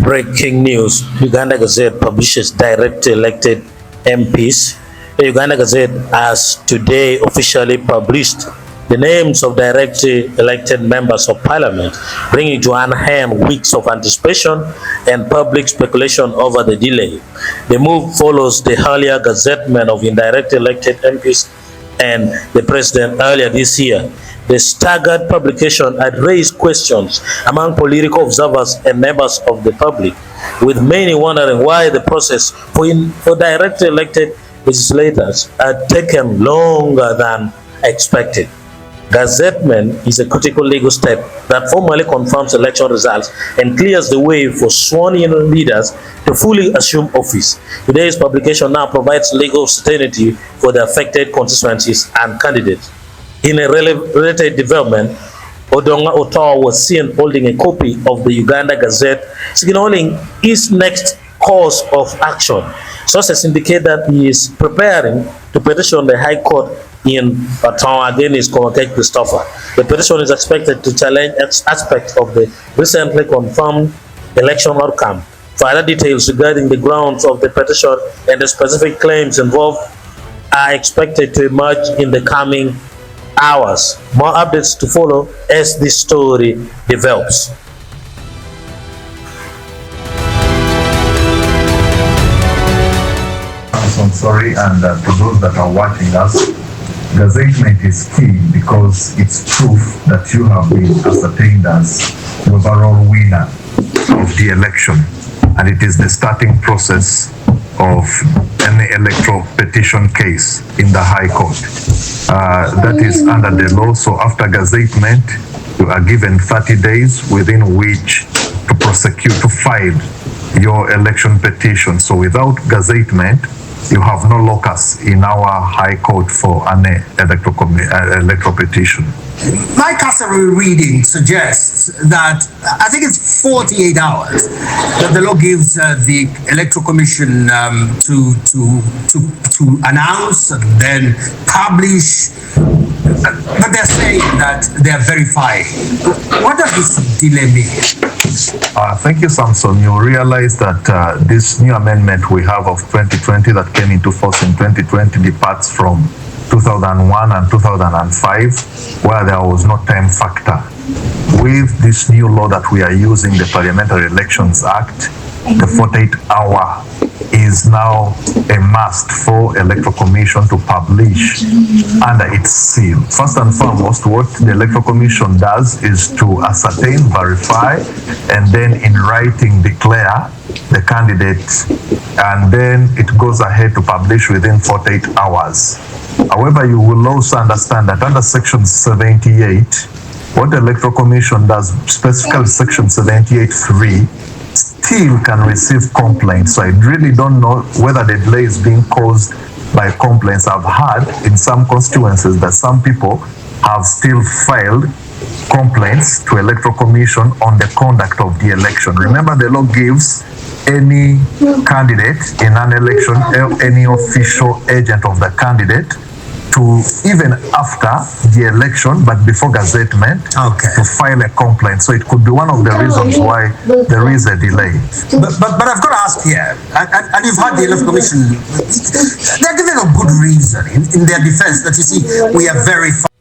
Breaking news, Uganda Gazette publishes direct elected MPs. The Uganda Gazette has today officially published the names of directly elected members of parliament, bringing to an end weeks of anticipation and public speculation over the delay. The move follows the earlier gazettement of indirect elected MPs and the president earlier this year. The staggered publication had raised questions among political observers and members of the public, with many wondering why the process for directly elected legislators had taken longer than expected. Gazettement is a critical legal step that formally confirms election results and clears the way for sworn-in leaders to fully assume office. Today's publication now provides legal certainty for the affected constituencies and candidates. In a related development, Odonga Otto was seen holding a copy of the Uganda Gazette, signaling his next course of action. Sources indicate that he is preparing to petition the High Court in Batwa against Christopher. The petition is expected to challenge aspects of the recently confirmed election outcome. Further details regarding the grounds of the petition and the specific claims involved are expected to emerge in the coming hours. More updates to follow as this story develops. I'm sorry, and to those that are watching us, gazettement is key because it's proof that you have been ascertained as the overall winner of the election, and it is the starting process of any electoral petition case in the High Court. That is under the law. So after gazettement, you are given 30 days within which to prosecute, to file your election petition. So without gazettement, you have no locus in our High Court for an electoral petition. My cursory reading suggests that I think it's 48 hours that the law gives the Electoral Commission to announce and then publish, but they're saying that they're verifying. What does this delay mean? Thank you, Samson. You realize that this new amendment we have of 2020 that came into force in 2020 departs from 2001 and 2005, where there was no time factor. With this new law that we are using, the Parliamentary Elections Act, the 48-hour is now a must for Electoral Commission to publish under its seal. First and foremost, what the Electoral Commission does is to ascertain, verify, and then in writing declare the candidate, and then it goes ahead to publish within 48 hours. However, you will also understand that under Section 78, what the Electoral Commission does, specifically Section 78(3), still can receive complaints. So I really don't know whether the delay is being caused by complaints. I've heard in some constituencies that some people have still filed complaints to Electoral Commission on the conduct of the election. Remember, the law gives any candidate in an election, any official agent of the candidate, to even after the election, but before gazettement, to file a complaint. So it could be one of the reasons why there is a delay. But I've got to ask here, and you've heard the Electoral Commission, they're giving a good reason in their defense that, you see, we are verified.